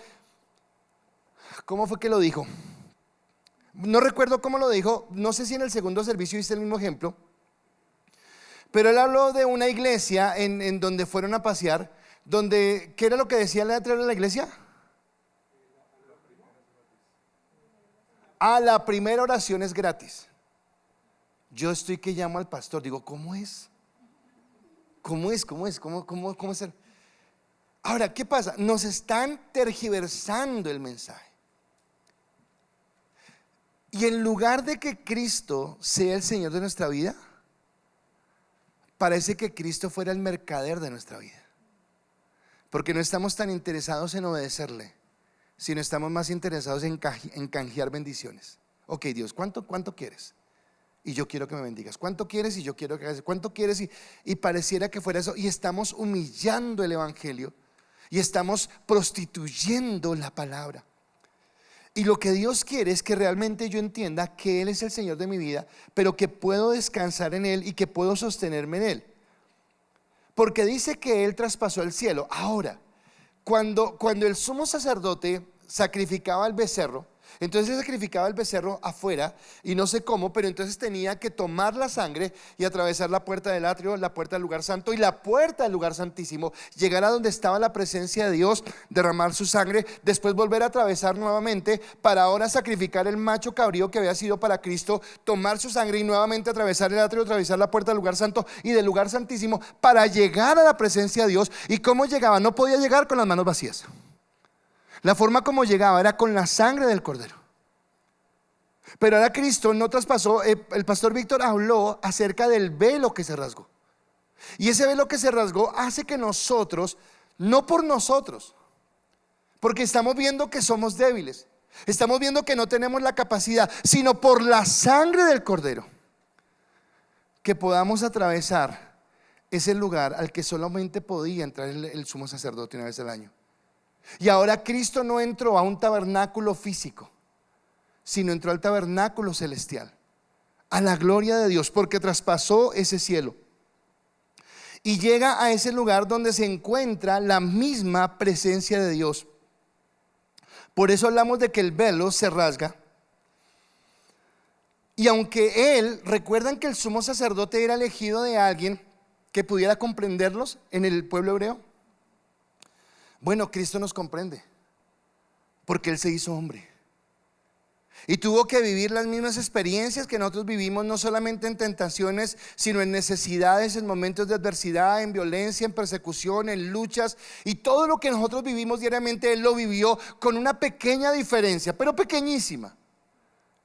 ¿cómo fue que lo dijo? No recuerdo cómo lo dijo, no sé si en el segundo servicio hice el mismo ejemplo, pero él habló de una iglesia en donde fueron a pasear, donde, ¿qué era lo que decía el letrero de la iglesia? A la primera oración es gratis. Yo estoy que llamo al pastor, digo, ¿cómo es? ¿Cómo es? ¿Cómo es? ¿Cómo es? Ahora, ¿qué pasa? Nos están tergiversando el mensaje. Y en lugar de que Cristo sea el Señor de nuestra vida, parece que Cristo fuera el mercader de nuestra vida. Porque no estamos tan interesados en obedecerle, sino estamos más interesados en canjear bendiciones. Ok, Dios, ¿cuánto quieres? Y yo quiero que me bendigas. ¿Cuánto quieres? Y yo quiero que hagas. ¿Cuánto quieres? Y pareciera que fuera eso. Y estamos humillando el evangelio y estamos prostituyendo la palabra. Y lo que Dios quiere es que realmente yo entienda que Él es el Señor de mi vida, pero que puedo descansar en Él y que puedo sostenerme en Él. Porque dice que Él traspasó el cielo. Ahora, cuando el sumo sacerdote sacrificaba al becerro, entonces él sacrificaba el becerro afuera, y no sé cómo, pero entonces tenía que tomar la sangre y atravesar la puerta del atrio, la puerta del lugar santo y la puerta del lugar santísimo, llegar a donde estaba la presencia de Dios, derramar su sangre, después volver a atravesar nuevamente para ahora sacrificar el macho cabrío que había sido para Cristo, tomar su sangre y nuevamente atravesar el atrio, atravesar la puerta del lugar santo y del lugar santísimo para llegar a la presencia de Dios. ¿Y cómo llegaba? No podía llegar con las manos vacías. La forma como llegaba era con la sangre del cordero. Pero ahora Cristo no traspasó. El pastor Víctor habló acerca del velo que se rasgó. Y ese velo que se rasgó hace que nosotros, no por nosotros, porque estamos viendo que somos débiles, estamos viendo que no tenemos la capacidad, sino por la sangre del cordero, que podamos atravesar ese lugar al que solamente podía entrar el sumo sacerdote una vez al año. Y ahora Cristo no entró a un tabernáculo físico, sino entró al tabernáculo celestial, a la gloria de Dios, porque traspasó ese cielo y llega a ese lugar donde se encuentra la misma presencia de Dios. Por eso hablamos de que el velo se rasga. Y aunque recuerdan que el sumo sacerdote era elegido de alguien que pudiera comprenderlos en el pueblo hebreo. Bueno, Cristo nos comprende, porque Él se hizo hombre y tuvo que vivir las mismas experiencias que nosotros vivimos, no solamente en tentaciones, sino en necesidades, en momentos de adversidad, en violencia, en persecución, en luchas. Y todo lo que nosotros vivimos diariamente, Él lo vivió con una pequeña diferencia, pero pequeñísima.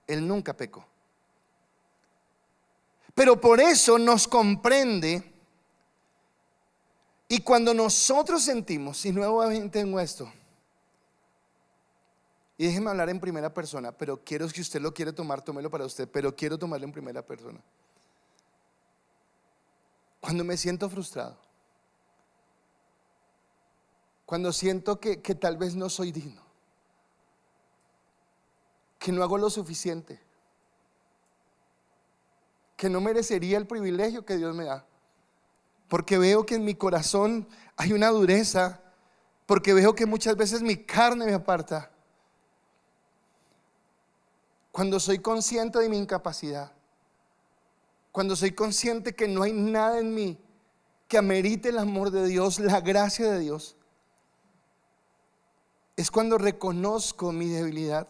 Él nunca pecó. Pero por eso nos comprende. Y cuando nosotros sentimos, y nuevamente tengo esto, y déjeme hablar en primera persona, pero quiero, que usted lo quiere tomar, tómelo para usted, pero quiero tomarlo en primera persona. Cuando me siento frustrado, cuando siento que tal vez no soy digno, que no hago lo suficiente, que no merecería el privilegio que Dios me da, porque veo que en mi corazón hay una dureza, porque veo que muchas veces mi carne me aparta. Cuando soy consciente de mi incapacidad, cuando soy consciente que no hay nada en mí que amerite el amor de Dios, la gracia de Dios, es cuando reconozco mi debilidad.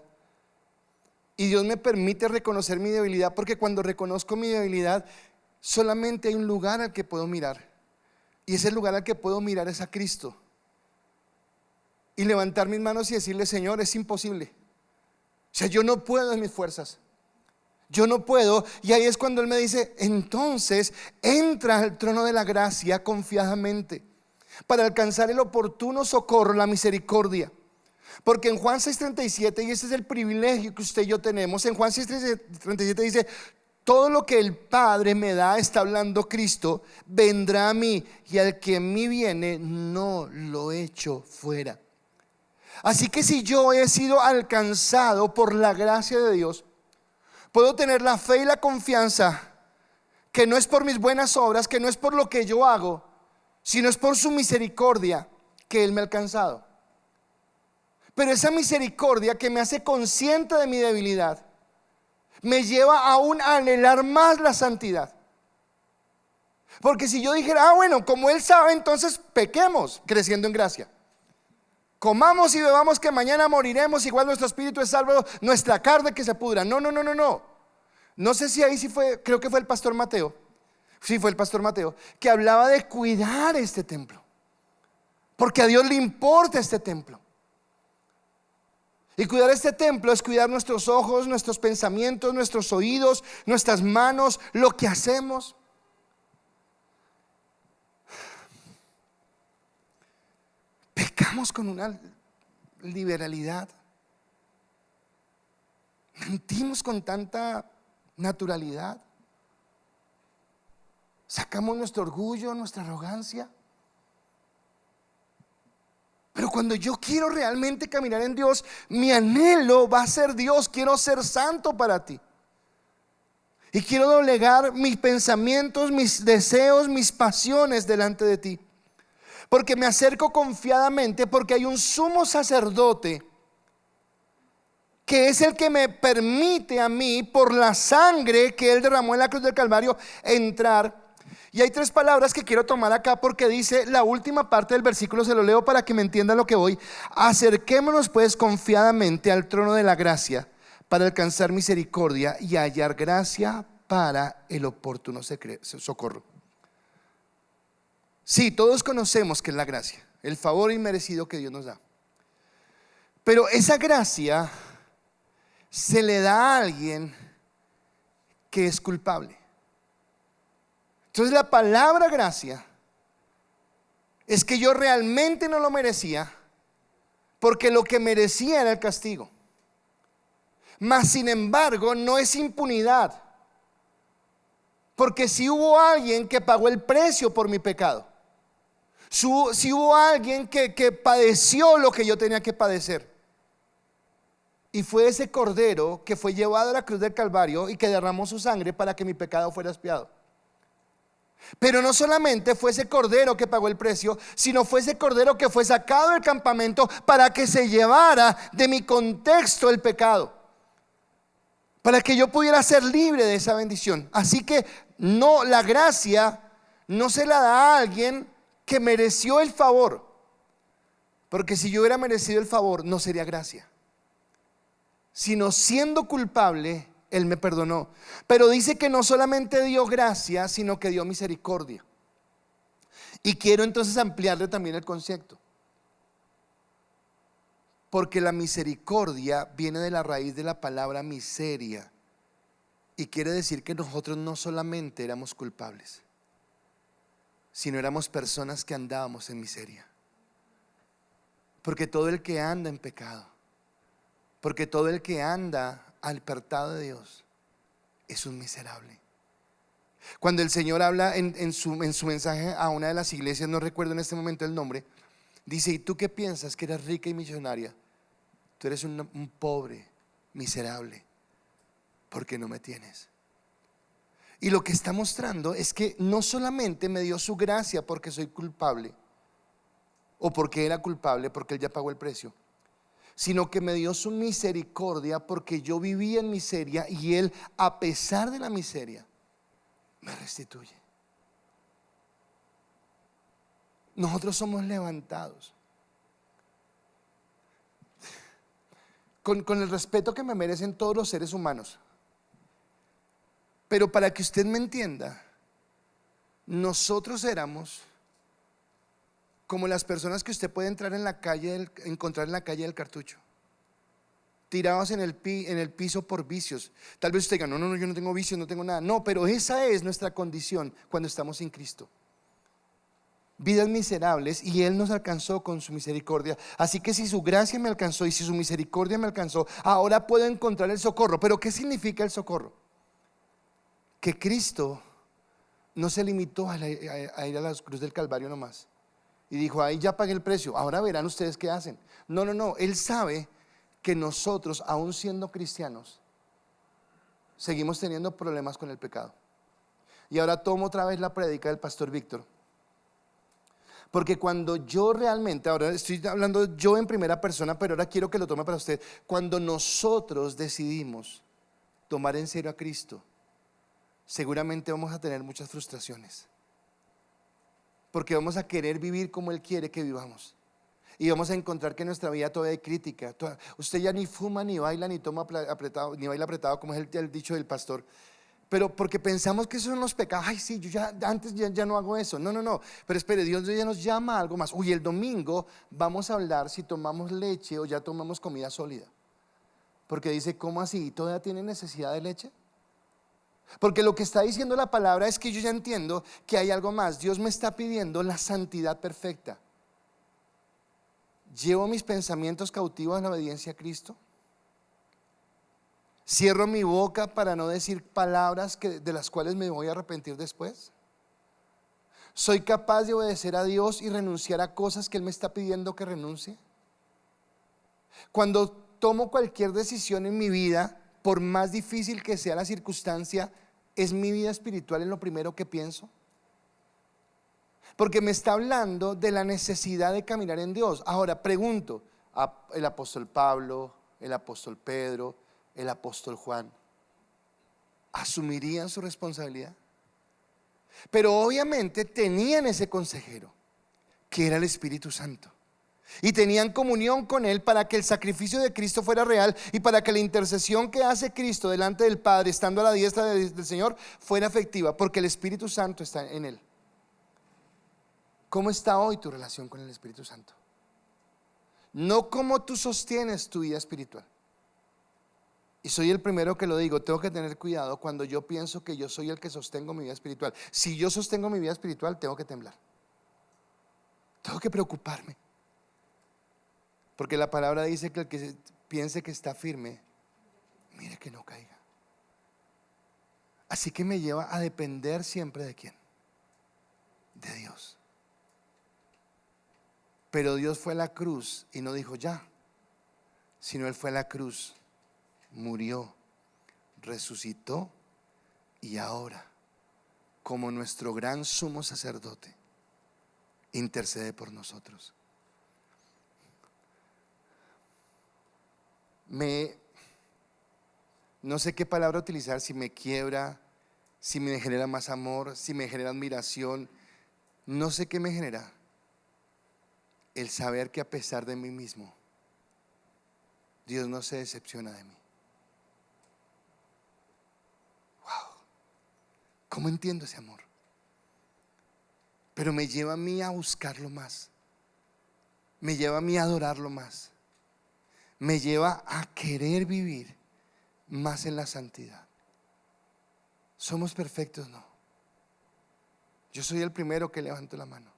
Y Dios me permite reconocer mi debilidad, porque cuando reconozco mi debilidad, solamente hay un lugar al que puedo mirar. Y ese lugar al que puedo mirar es a Cristo. Y levantar mis manos y decirle: Señor, es imposible. O sea, yo no puedo en mis fuerzas. Yo no puedo. Y ahí es cuando Él me dice, entonces entra al trono de la gracia confiadamente para alcanzar el oportuno socorro, la misericordia. Porque en Juan 6:37, y ese es el privilegio que usted y yo tenemos, en Juan 6:37 dice, todo lo que el Padre me da, está hablando Cristo, vendrá a mí, y al que en mí viene no lo echo fuera. Así que si yo he sido alcanzado por la gracia de Dios, puedo tener la fe y la confianza que no es por mis buenas obras, que no es por lo que yo hago, sino es por su misericordia que Él me ha alcanzado. Pero esa misericordia que me hace consciente de mi debilidad me lleva aún a anhelar más la santidad. Porque si yo dijera, bueno, como Él sabe, entonces pequemos, creciendo en gracia. Comamos y bebamos que mañana moriremos, igual nuestro espíritu es salvo, nuestra carne que se pudra. No. No sé si ahí sí fue, creo que fue el pastor Mateo. Sí, fue el pastor Mateo, que hablaba de cuidar este templo. Porque a Dios le importa este templo. Y cuidar este templo es cuidar nuestros ojos, nuestros pensamientos, nuestros oídos, nuestras manos, lo que hacemos. Pecamos con una liberalidad. Mentimos con tanta naturalidad. Sacamos nuestro orgullo, nuestra arrogancia. Pero cuando yo quiero realmente caminar en Dios, mi anhelo va a ser Dios. Quiero ser santo para ti. Y quiero doblegar mis pensamientos, mis deseos, mis pasiones delante de ti. Porque me acerco confiadamente, porque hay un sumo sacerdote que es el que me permite a mí, por la sangre que Él derramó en la cruz del Calvario, entrar. Y hay tres palabras que quiero tomar acá, porque dice la última parte del versículo, se lo leo para que me entiendan lo que voy. Acerquémonos pues confiadamente al trono de la gracia para alcanzar misericordia y hallar gracia para el oportuno socorro. Sí, todos conocemos que es la gracia, el favor inmerecido que Dios nos da. Pero esa gracia se le da a alguien que es culpable. Entonces la palabra gracia es que yo realmente no lo merecía, porque lo que merecía era el castigo. Mas sin embargo no es impunidad, porque si hubo alguien que pagó el precio por mi pecado, si hubo alguien que padeció lo que yo tenía que padecer, y fue ese cordero que fue llevado a la cruz del Calvario y que derramó su sangre para que mi pecado fuera expiado. Pero no solamente fue ese cordero que pagó el precio, sino fue ese cordero que fue sacado del campamento para que se llevara de mi contexto el pecado, para que yo pudiera ser libre de esa bendición. Así que no, la gracia no se la da a alguien que mereció el favor, porque si yo hubiera merecido el favor no sería gracia, sino siendo culpable Él me perdonó. Pero dice que no solamente dio gracia, sino que dio misericordia. Y quiero entonces ampliarle también el concepto, porque la misericordia viene de la raíz de la palabra miseria, y quiere decir que nosotros no solamente éramos culpables, sino éramos personas que andábamos en miseria. Porque todo el que anda en pecado, porque todo el que anda apartado de Dios es un miserable. Cuando el Señor habla en su mensaje a una de las iglesias, no recuerdo en este momento el nombre, dice: ¿y tú qué piensas que eres rica y millonaria? Tú eres un pobre, miserable, porque no me tienes. Y lo que está mostrando es que no solamente me dio su gracia porque soy culpable, o porque era culpable, porque Él ya pagó el precio, sino que me dio su misericordia porque yo vivía en miseria, y Él, a pesar de la miseria, me restituye. Nosotros somos levantados con el respeto que me merecen todos los seres humanos. Pero para que usted me entienda, nosotros éramos como las personas que usted puede encontrar en la calle del Cartucho. tirados en el piso por vicios. Tal vez usted diga, no, yo no tengo vicios, no tengo nada. No, pero esa es nuestra condición cuando estamos sin Cristo. Vidas miserables, y Él nos alcanzó con su misericordia. Así que si su gracia me alcanzó y si su misericordia me alcanzó, ahora puedo encontrar el socorro. Pero ¿qué significa el socorro? Que Cristo no se limitó a ir a la cruz del Calvario nomás y dijo, ahí ya pagué el precio, ahora verán ustedes qué hacen. No, Él sabe que nosotros, aún siendo cristianos, seguimos teniendo problemas con el pecado. Y ahora tomo otra vez la prédica del pastor Víctor, porque cuando yo realmente, ahora estoy hablando yo en primera persona, pero ahora quiero que lo tome para usted. Cuando nosotros decidimos tomar en serio a Cristo, seguramente vamos a tener muchas frustraciones, porque vamos a querer vivir como Él quiere que vivamos, y vamos a encontrar que en nuestra vida todavía hay crítica. Usted ya ni fuma, ni baila, ni toma apretado, ni baila apretado, como es el dicho del pastor, pero porque pensamos que esos son los pecados. Ay, sí, yo ya antes ya no hago eso. No, pero espere, Dios ya nos llama a algo más. Uy, el domingo vamos a hablar si tomamos leche o ya tomamos comida sólida, porque dice, ¿cómo así? ¿Todavía tiene necesidad de leche? Porque lo que está diciendo la palabra es que yo ya entiendo que hay algo más. Dios me está pidiendo la santidad perfecta. ¿Llevo mis pensamientos cautivos a la obediencia a Cristo? ¿Cierro mi boca para no decir palabras de las cuales me voy a arrepentir después? ¿Soy capaz de obedecer a Dios y renunciar a cosas que Él me está pidiendo que renuncie? Cuando tomo cualquier decisión en mi vida, por más difícil que sea la circunstancia, ¿es mi vida espiritual en lo primero que pienso? Porque me está hablando de la necesidad de caminar en Dios. Ahora pregunto, el apóstol Pablo, el apóstol Pedro, el apóstol Juan, ¿asumirían su responsabilidad? Pero obviamente tenían ese consejero, que era el Espíritu Santo, y tenían comunión con Él para que el sacrificio de Cristo fuera real y para que la intercesión que hace Cristo delante del Padre, estando a la diestra del Señor, fuera efectiva, porque el Espíritu Santo está en Él. ¿Cómo está hoy tu relación con el Espíritu Santo? No cómo tú sostienes tu vida espiritual. Y soy el primero que lo digo, tengo que tener cuidado cuando yo pienso que yo soy el que sostengo mi vida espiritual. Si yo sostengo mi vida espiritual, tengo que temblar, tengo que preocuparme, porque la palabra dice que el que piense que está firme, mire que no caiga. Así que me lleva a depender siempre ¿de quién? De Dios. Pero Dios fue a la cruz y no dijo ya, sino Él fue a la cruz, murió, resucitó, y ahora, como nuestro gran sumo sacerdote, intercede por nosotros. No sé qué palabra utilizar, si me quiebra, si me genera más amor, si me genera admiración, no sé qué me genera. El saber que a pesar de mí mismo, Dios no se decepciona de mí. Wow, ¿cómo entiendo ese amor? Pero me lleva a mí a buscarlo más, me lleva a mí a adorarlo más, me lleva a querer vivir más en la santidad. ¿Somos perfectos? No. Yo soy el primero que levanto la mano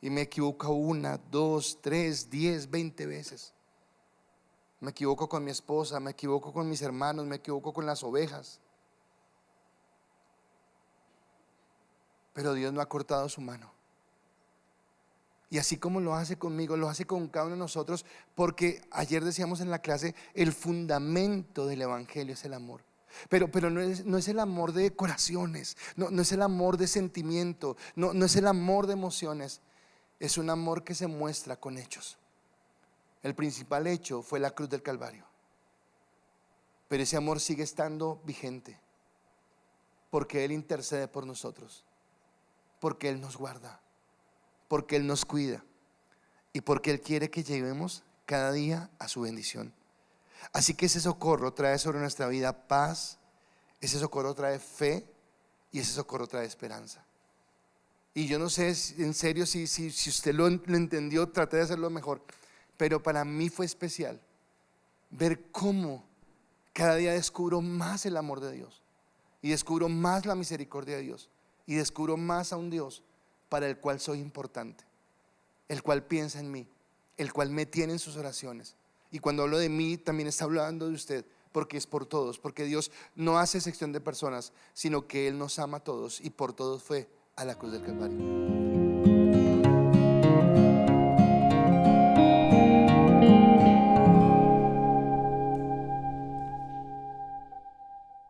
y me equivoco 1, 2, 3, 10, 20 veces. Me equivoco con mi esposa, me equivoco con mis hermanos, me equivoco con las ovejas. Pero Dios no ha cortado su mano. Y así como lo hace conmigo, lo hace con cada uno de nosotros, porque ayer decíamos en la clase, el fundamento del evangelio es el amor. Pero no es el amor de decoraciones, no es el amor de sentimiento, no es el amor de emociones. Es un amor que se muestra con hechos. El principal hecho fue la cruz del Calvario, pero ese amor sigue estando vigente, porque Él intercede por nosotros, porque Él nos guarda, porque Él nos cuida y porque Él quiere que lleguemos cada día a su bendición. Así que ese socorro trae sobre nuestra vida paz, ese socorro trae fe y ese socorro trae esperanza. Y yo no sé en serio si usted lo entendió, traté de hacerlo mejor, pero para mí fue especial ver cómo cada día descubro más el amor de Dios y descubro más la misericordia de Dios y descubro más a un Dios para el cual soy importante, el cual piensa en mí, el cual me tiene en sus oraciones. Y cuando hablo de mí también está hablando de usted, porque es por todos, porque Dios no hace excepción de personas, sino que Él nos ama a todos y por todos fue a la cruz del Calvario.